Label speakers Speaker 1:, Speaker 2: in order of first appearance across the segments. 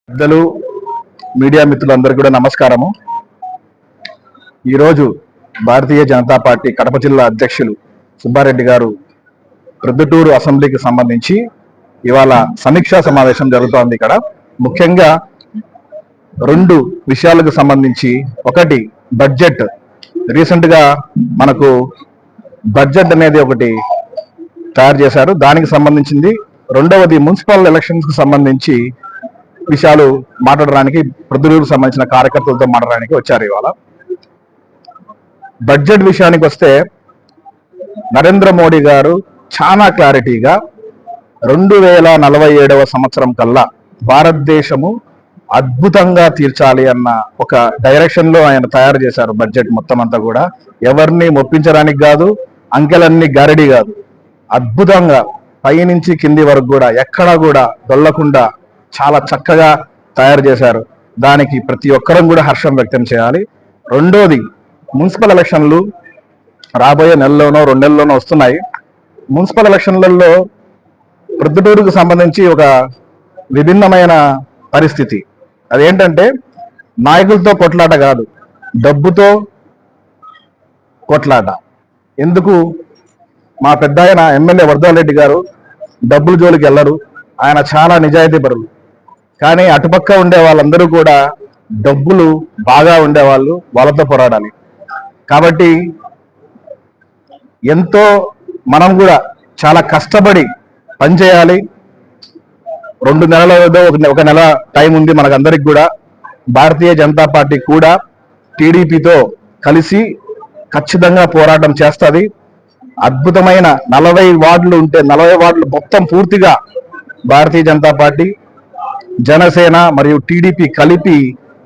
Speaker 1: పెద్దలు మీడియా మిత్రులందరికీ కూడా నమస్కారము. ఈరోజు భారతీయ జనతా పార్టీ కడప జిల్లా అధ్యక్షులు సుబ్బారెడ్డి గారు ప్రొద్దుటూరు అసెంబ్లీకి సంబంధించి ఇవాళ సమీక్షా సమావేశం జరుగుతోంది. ఇక్కడ ముఖ్యంగా రెండు విషయాలకు సంబంధించి, ఒకటి బడ్జెట్. రీసెంట్ గా మనకు బడ్జెట్ అనేది ఒకటి తయారు చేశారు, దానికి సంబంధించింది. రెండవది మున్సిపల్ ఎలక్షన్స్ కు సంబంధించి విషయాలు మాట్లాడడానికి ప్రొద్దుటూరుకు సంబంధించిన కార్యకర్తలతో మాట్లాడడానికి వచ్చారు. ఇవాళ బడ్జెట్ విషయానికి వస్తే, నరేంద్ర మోడీ గారు చాలా క్లారిటీగా 2047వ సంవత్సరం కల్లా భారతదేశము అద్భుతంగా తీర్చాలి అన్న ఒక డైరెక్షన్ లో ఆయన తయారు చేశారు బడ్జెట్ మొత్తం అంతా కూడా. ఎవరిని మొప్పించడానికి కాదు, అంకెలన్నీ గారడి కాదు, అద్భుతంగా పైనుంచి కింది వరకు కూడా ఎక్కడా కూడా దొల్లకుండా చాలా చక్కగా తయారు చేశారు. దానికి ప్రతి ఒక్కరం కూడా హర్షం వ్యక్తం చేయాలి. రెండోది, మున్సిపల్ ఎలక్షన్లు రాబోయే నెలలోనో 2 నెలల్లోనో వస్తున్నాయి. మున్సిపల్ ఎలక్షన్లలో ప్రొద్దుటూరుకు సంబంధించి ఒక విభిన్నమైన పరిస్థితి. అదేంటంటే, నాయకులతో కొట్లాట కాదు, డబ్బుతో కొట్లాట. ఎందుకు? మా పెద్ద ఆయన ఎమ్మెల్యే వర్ధన్ గారు డబ్బుల జోలికి వెళ్ళరు, ఆయన చాలా నిజాయితీ పరులు. కానీ అటుపక్క ఉండే వాళ్ళందరూ కూడా డబ్బులు బాగా ఉండేవాళ్ళు, వాళ్ళతో పోరాడాలి. కాబట్టి ఎంతో మనం కూడా చాలా కష్టపడి పనిచేయాలి. 2 నెలల ఏదో ఒక నెల టైం ఉంది మనకందరికి కూడా. భారతీయ జనతా పార్టీ కూడా టీడీపీతో కలిసి ఖచ్చితంగా పోరాటం చేస్తుంది. అద్భుతమైన 40 వార్డులు ఉంటే 40 వార్డులు మొత్తం పూర్తిగా భారతీయ జనతా పార్టీ, జనసేన మరియు టీడీపీ కలిపి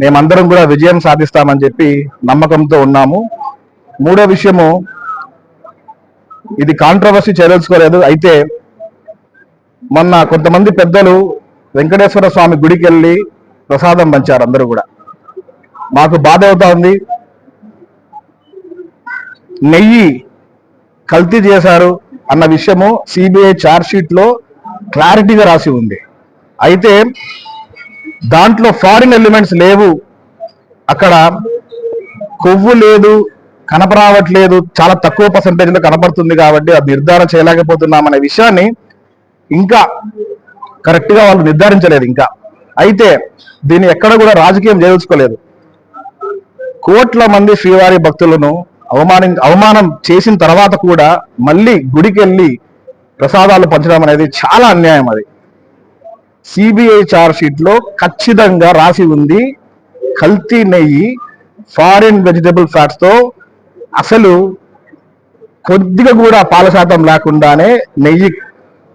Speaker 1: మేమందరం కూడా విజయం సాధిస్తామని చెప్పి నమ్మకంతో ఉన్నాము. మూడో విషయము, ఇది కాంట్రవర్సీ చేయదలుచుకోలేదు. అయితే మొన్న కొంతమంది పెద్దలు వెంకటేశ్వర స్వామి గుడికి వెళ్ళి ప్రసాదం పంచారు. అందరూ కూడా మాకు బాధ అవుతా ఉంది. నెయ్యి కల్తీ చేశారు అన్న విషయము సిబిఐ ఛార్జ్ షీట్ లో క్లారిటీగా రాసి ఉంది. అయితే దాంట్లో ఫారిన్ ఎలిమెంట్స్ లేవు, అక్కడ కొవ్వు లేదు, కనపరావట్లేదు, చాలా తక్కువ పర్సంటేజ్ లో కనపడుతుంది. కాబట్టి అది నిర్ధారణ చేయలేకపోతున్నామనే విషయాన్ని ఇంకా కరెక్ట్ గా వాళ్ళు నిర్ధారించలేదు ఇంకా. అయితే దీన్ని ఎక్కడ కూడా రాజకీయం చేయదలుచుకోలేదు. కోట్ల మంది శ్రీవారి భక్తులను అవమానం చేసిన తర్వాత కూడా మళ్ళీ గుడికి వెళ్ళి ప్రసాదాలు పంచడం అనేది చాలా అన్యాయం. అది సిబిఐ ఛార్జ్ షీట్ లో ఖచ్చితంగా రాసి ఉంది. కల్తీ నెయ్యి, ఫారిన్ వెజిటబుల్ ఫ్యాట్స్ తో అసలు కొద్దిగా కూడా పాల శాతం లేకుండానే నెయ్యి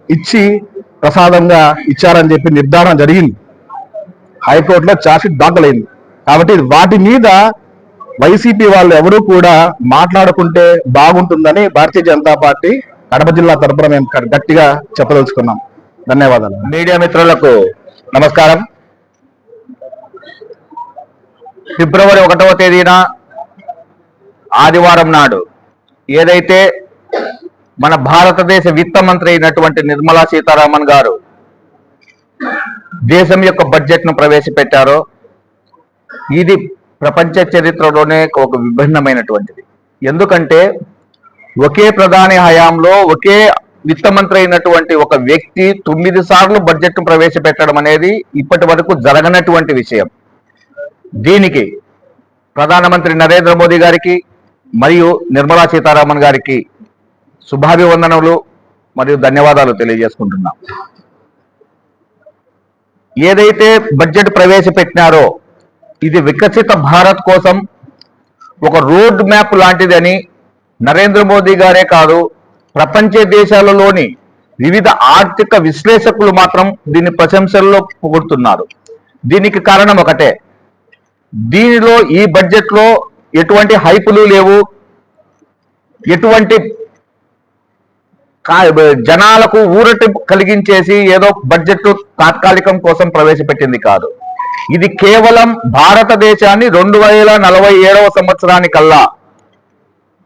Speaker 1: ఇచ్చి ప్రసాదంగా ఇచ్చారని చెప్పి నిర్ధారణ జరిగింది. హైకోర్టులో ఛార్జ్ షీట్ దాఖలైంది. కాబట్టి వాటి మీద వైసీపీ వాళ్ళు ఎవరూ కూడా మాట్లాడుకుంటే బాగుంటుందని భారతీయ జనతా పార్టీ కడప జిల్లా తరపున మేము గట్టిగా చెప్పదలుచుకున్నాం. ధన్యవాదాలు.
Speaker 2: మీడియా మిత్రులకు నమస్కారం. ఫిబ్రవరి 1వ తేదీన ఆదివారం నాడు ఏదైతే మన భారతదేశ విత్త మంత్రి అయినటువంటి నిర్మలా సీతారామన్ గారు దేశం యొక్క బడ్జెట్ ను ప్రవేశపెట్టారో, ఇది ప్రపంచ చరిత్రలోనే ఒక విభిన్నమైనటువంటిది. ఎందుకంటే ఒకే ప్రధాని హయాంలో ఒకే విత్త మంత్రి అయినటువంటి ఒక వ్యక్తి 9 సార్లు బడ్జెట్ ను ప్రవేశపెట్టడం అనేది ఇప్పటి వరకు జరగనటువంటి విషయం. దీనికి ప్రధానమంత్రి నరేంద్ర మోదీ గారికి మరియు నిర్మలా సీతారామన్ గారికి శుభాభివందనలు మరియు ధన్యవాదాలు తెలియజేసుకుంటున్నాం. ఏదైతే బడ్జెట్ ప్రవేశపెట్టినారో ఇది వికసిత భారత్ కోసం ఒక రోడ్ మ్యాప్ లాంటిదని నరేంద్ర మోదీ గారే కాదు, ప్రపంచ దేశాలలోని వివిధ ఆర్థిక విశ్లేషకులు మాత్రం దీని ప్రశంసల్లో పొగుడుతున్నారు. దీనికి కారణం ఒకటే, దీనిలో ఈ బడ్జెట్ లో ఎటువంటి హైపులు లేవు, ఎటువంటి జనాలకు ఊరటి కలిగించేసి ఏదో బడ్జెట్ తాత్కాలికం కోసం ప్రవేశపెట్టింది కాదు. ఇది కేవలం భారతదేశాన్ని 2047వ సంవత్సరానికల్లా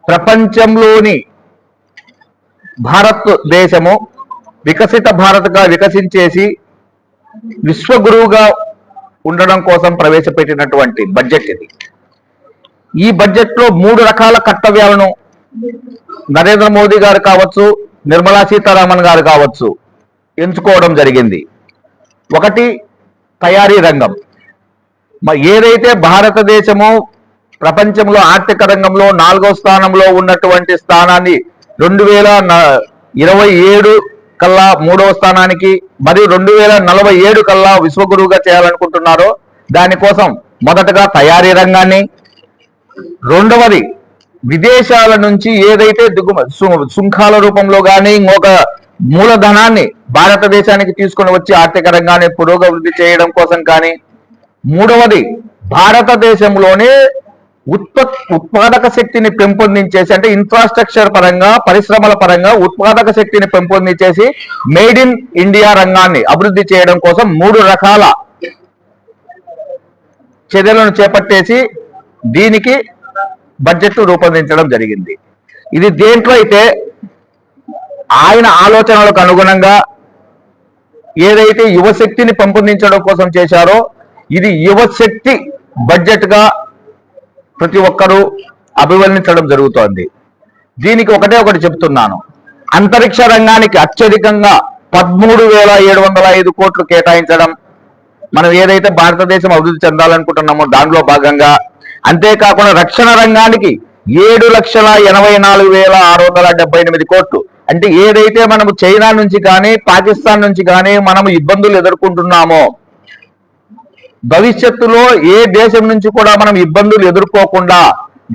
Speaker 2: ప్రపంచంలోని భారతదేశము వికసిత భారత్గా వికసించేసి విశ్వగురువుగా ఉండడం కోసం ప్రవేశపెట్టినటువంటి బడ్జెట్ ఇది. ఈ బడ్జెట్ లో 3 రకాల కర్తవ్యాలను నరేంద్ర మోదీ గారు కావచ్చు, నిర్మలా సీతారామన్ గారు కావచ్చు ఎంచుకోవడం జరిగింది. ఒకటి, తయారీ రంగం. ఏదైతే భారతదేశము ప్రపంచంలో ఆర్థిక రంగంలో 4వ స్థానంలో ఉన్నటువంటి స్థానాన్ని 2027 కల్లా 3వ స్థానానికి మరియు 2047 కల్లా విశ్వగురువుగా చేయాలనుకుంటున్నారో దానికోసం మొదటగా తయారీ రంగాన్ని, రెండవది విదేశాల నుంచి ఏదైతే సుంకాల రూపంలో కానీ ఇంకొక మూలధనాన్ని భారతదేశానికి తీసుకొని వచ్చి ఆర్థిక రంగాన్ని పురోగతి చేయడం కోసం కానీ, మూడవది భారతదేశంలోనే ఉత్పాదక శక్తిని పెంపొందించేసి అంటే ఇన్ఫ్రాస్ట్రక్చర్ పరంగా పరిశ్రమల పరంగా ఉత్పాదక శక్తిని పెంపొందించేసి మేడ్ ఇన్ ఇండియా రంగాన్ని అభివృద్ధి చేయడం కోసం 3 రకాల చర్యలను చేపట్టేసి దీనికి బడ్జెట్ రూపొందించడం జరిగింది. ఇది దేంట్లో అయితే ఆయన ఆలోచనలకు అనుగుణంగా ఏదైతే యువశక్తిని పెంపొందించడం కోసం చేశారో ఇది యువశక్తి బడ్జెట్ గా ప్రతి ఒక్కరూ అభివర్ణించడం జరుగుతోంది. దీనికి ఒకటి చెప్తున్నాను. అంతరిక్ష రంగానికి అత్యధికంగా 13,705 కోట్లు కేటాయించడం, మనం ఏదైతే భారతదేశం అభివృద్ధి చెందాలనుకుంటున్నామో దానిలో భాగంగా. అంతేకాకుండా రక్షణ రంగానికి 7,84,678 కోట్లు. అంటే ఏదైతే మనము చైనా నుంచి కానీ పాకిస్తాన్ నుంచి కానీ మనము ఇబ్బందులు ఎదుర్కొంటున్నామో భవిష్యత్తులో ఏ దేశం నుంచి కూడా మనం ఇబ్బందులు ఎదుర్కోకుండా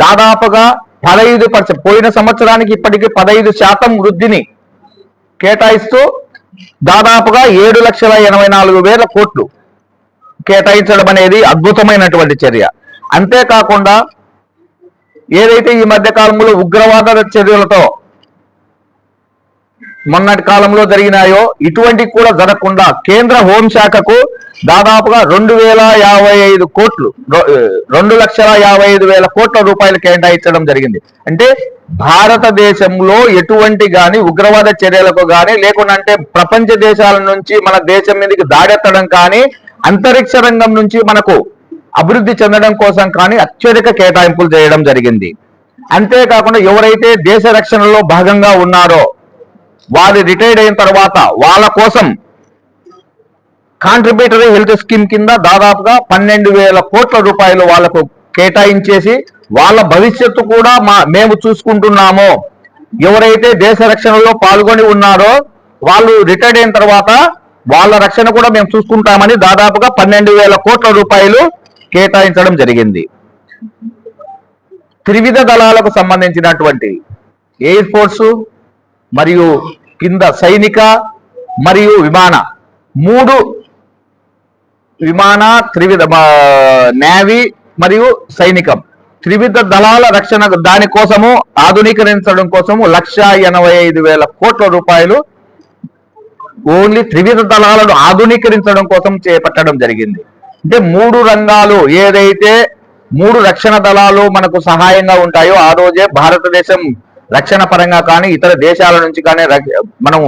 Speaker 2: దాదాపుగా 15%, పోయిన సంవత్సరానికి ఇప్పటికీ 15% వృద్ధిని కేటాయిస్తూ దాదాపుగా 7,84,000 కోట్లు కేటాయించడం అనేది అద్భుతమైనటువంటి చర్య. అంతేకాకుండా ఏదైతే ఈ మధ్య కాలంలో ఉగ్రవాద చర్యలతో మొన్నటి కాలంలో జరిగినాయో ఇటువంటి కూడా జరగకుండా కేంద్ర హోంశాఖకు దాదాపుగా 2,055 కోట్లు 2,55,000 కోట్ల రూపాయలు కేటాయించడం జరిగింది. అంటే భారతదేశంలో ఎటువంటి గాని ఉగ్రవాద చర్యలకు కానీ లేకుంటే ప్రపంచ దేశాల నుంచి మన దేశం మీదకి దాడెత్తడం కానీ అంతరిక్ష రంగం నుంచి మనకు అభివృద్ధి చెందడం కోసం కానీ అత్యధిక కేటాయింపులు చేయడం జరిగింది. అంతేకాకుండా ఎవరైతే దేశ రక్షణలో భాగంగా ఉన్నారో వారు రిటైర్డ్ అయిన తర్వాత వాళ్ళ కోసం కాంట్రిబ్యూటరీ హెల్త్ స్కీమ్ కింద దాదాపుగా 12,000 కోట్ల రూపాయలు వాళ్లకు కేటాయించేసి వాళ్ళ భవిష్యత్తు కూడా మేము చూసుకుంటున్నామో, ఎవరైతే దేశ రక్షణలో పాల్గొని ఉన్నారో వాళ్ళు రిటైర్డ్ అయిన తర్వాత వాళ్ళ రక్షణ కూడా మేము చూసుకుంటామని దాదాపుగా 12,000 కోట్ల రూపాయలు కేటాయించడం జరిగింది. త్రివిధ దళాలకు సంబంధించినటువంటి ఎయిర్ ఫోర్సు మరియు కింద సైనిక మరియు విమాన త్రివిధ నేవీ మరియు సైనికం త్రివిధ దళాల రక్షణ దానికోసము ఆధునీకరించడం కోసము 1,85,000 కోట్ల రూపాయలు ఓన్లీ త్రివిధ దళాలను ఆధునీకరించడం కోసం చేపట్టడం జరిగింది. అంటే 3 రంగాలు ఏదైతే 3 రక్షణ దళాలు మనకు సహాయంగా ఉంటాయో ఆ రోజే భారతదేశం రక్షణ పరంగా కానీ ఇతర దేశాల నుంచి కానీ మనం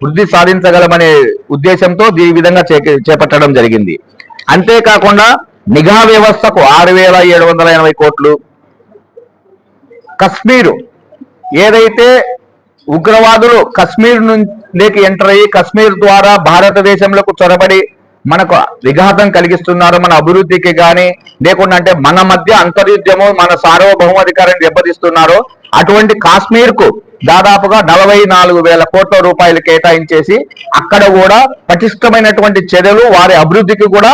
Speaker 2: వృద్ధి సాధించగలమనే ఉద్దేశంతో ఈ విధంగా చేపట్టడం జరిగింది. అంతేకాకుండా నిఘా వ్యవస్థకు 6,780 కోట్లు, కశ్మీరు ఏదైతే ఉగ్రవాదులు కశ్మీర్ నుంచి ఎంటర్ అయ్యి కశ్మీర్ ద్వారా భారతదేశంలోకి చొరబడి మనకు విఘాతం కలిగిస్తున్నారు, మన అభివృద్ధికి కానీ లేకుంటే మన మధ్య అంతర్యుద్ధము మన సార్వభౌమాధికారాన్ని దెబ్బతీస్తున్నారో అటువంటి కాశ్మీర్ కు దాదాపుగా 44,000 కోట్ల రూపాయలు కేటాయించేసి అక్కడ కూడా పటిష్టమైనటువంటి చర్యలు వారి అభివృద్ధికి కూడా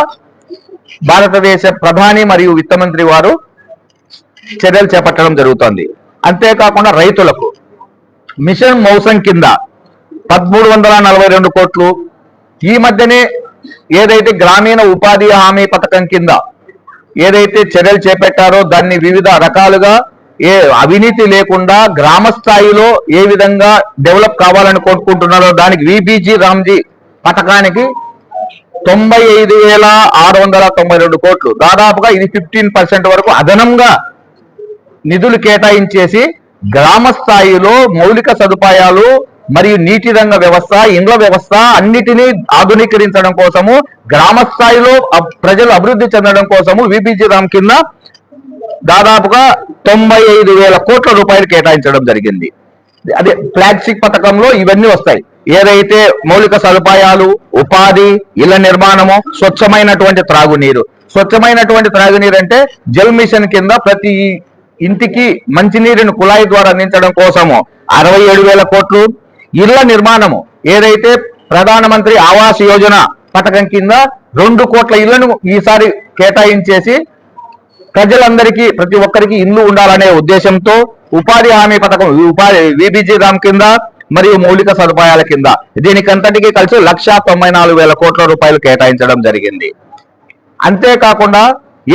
Speaker 2: భారతదేశ ప్రధాని మరియు విత్త మంత్రి వారు చర్యలు చేపట్టడం జరుగుతోంది. అంతేకాకుండా రైతులకు మిషన్ మౌసం కింద 1,342 కోట్లు, ఈ మధ్యనే ఏదైతే గ్రామీణ ఉపాధి హామీ పథకం కింద ఏదైతే చర్యలు చేపట్టారో దాన్ని వివిధ రకాలుగా అవినీతి లేకుండా గ్రామ స్థాయిలో ఏ విధంగా డెవలప్ కావాలని కోరుకుంటున్నారో దానికి విబిజీ రామ్జీ పథకానికి 95,692 కోట్లు, దాదాపుగా ఇది 15% వరకు అదనంగా నిధులు కేటాయించేసి గ్రామ స్థాయిలో మౌలిక సదుపాయాలు మరియు నీటి రంగ వ్యవస్థ, ఇండ్ల వ్యవస్థ అన్నిటినీ ఆధునీకరించడం కోసము, గ్రామ స్థాయిలో ప్రజలు అభివృద్ధి చెందడం కోసము విబిజి రామ్ కింద దాదాపుగా 95,000 కోట్ల రూపాయలు కేటాయించడం జరిగింది. అదే ఫ్లాగ్షిప్ పథకంలో ఇవన్నీ వస్తాయి. ఏదైతే మౌలిక సదుపాయాలు, ఉపాధి, ఇళ్ల నిర్మాణము, స్వచ్ఛమైనటువంటి త్రాగునీరు. స్వచ్ఛమైనటువంటి త్రాగునీరు అంటే జల్ మిషన్ కింద ప్రతి ఇంటికి మంచినీరుని కుళాయి ద్వారా అందించడం కోసము 67,000 కోట్లు. ఇళ్ల నిర్మాణము ఏదైతే ప్రధానమంత్రి ఆవాస్ యోజన పథకం కింద 2 కోట్ల ఇళ్లను ఈసారి కేటాయించేసి ప్రజలందరికీ, ప్రతి ఒక్కరికి ఇల్లు ఉండాలనే ఉద్దేశంతో ఉపాధి హామీ పథకం విబిజి రామ్ కింద మరియు మౌలిక సదుపాయాల కింద దీనికంతటికీ కలిసి 1,94,000 కోట్ల రూపాయలు కేటాయించడం జరిగింది. అంతేకాకుండా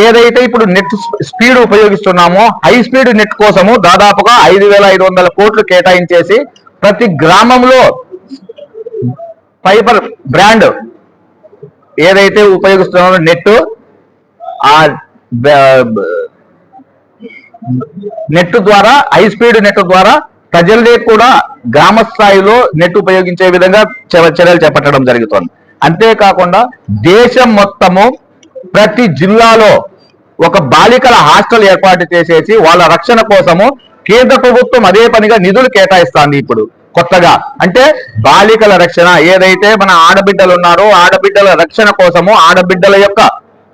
Speaker 2: ఏదైతే ఇప్పుడు నెట్ స్పీడ్ ఉపయోగిస్తున్నామో హై స్పీడ్ నెట్ కోసము దాదాపుగా 5,500 కోట్లు కేటాయించేసి ప్రతి గ్రామంలో ఫైబర్ బ్రాండ్ ఏదైతే ఉపయోగిస్తున్నామో నెట్, ఆ నెట్ ద్వారా, హై స్పీడ్ నెట్ ద్వారా ప్రజలే కూడా గ్రామ స్థాయిలో నెట్ ఉపయోగించే విధంగా చర్యలు చేపట్టడం జరుగుతోంది. అంతేకాకుండా దేశం మొత్తము ప్రతి జిల్లాలో ఒక బాలికల హాస్టల్ ఏర్పాటు చేసేసి వాళ్ళ రక్షణ కోసము కేంద్ర ప్రభుత్వం అదే పనిగా నిధులు కేటాయిస్తుంది. ఇప్పుడు కొత్తగా అంటే బాలికల రక్షణ, ఏదైతే మన ఆడబిడ్డలు ఉన్నారో ఆడబిడ్డల రక్షణ కోసము, ఆడబిడ్డల యొక్క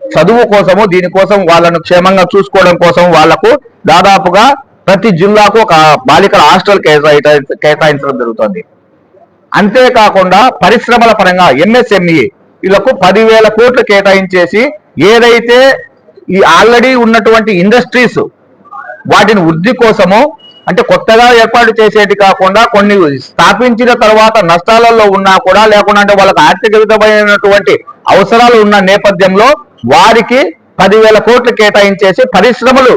Speaker 2: చదువు కోసము, దీనికోసం వాళ్ళను క్షేమంగా చూసుకోవడం కోసం వాళ్లకు దాదాపుగా ప్రతి జిల్లాకు ఒక బాలికల హాస్టల్ కేటాయించడం జరుగుతుంది. అంతేకాకుండా పరిశ్రమల పరంగా ఎంఎస్ఎంఈ వీళ్ళకు 10,000 కోట్లు కేటాయించేసి ఏదైతే ఈ ఆల్రెడీ ఉన్నటువంటి ఇండస్ట్రీస్ వాటిని వృద్ధి కోసము, అంటే కొత్తగా ఏర్పాటు చేసేది కాకుండా కొన్ని స్థాపించిన తర్వాత నష్టాలలో ఉన్నా కూడా, లేకుండా అంటే వాళ్ళకి ఆర్థిక విధమైనటువంటి అవసరాలు ఉన్న నేపథ్యంలో వారికి 10,000 కోట్లు కేటాయించేసి పరిశ్రమలు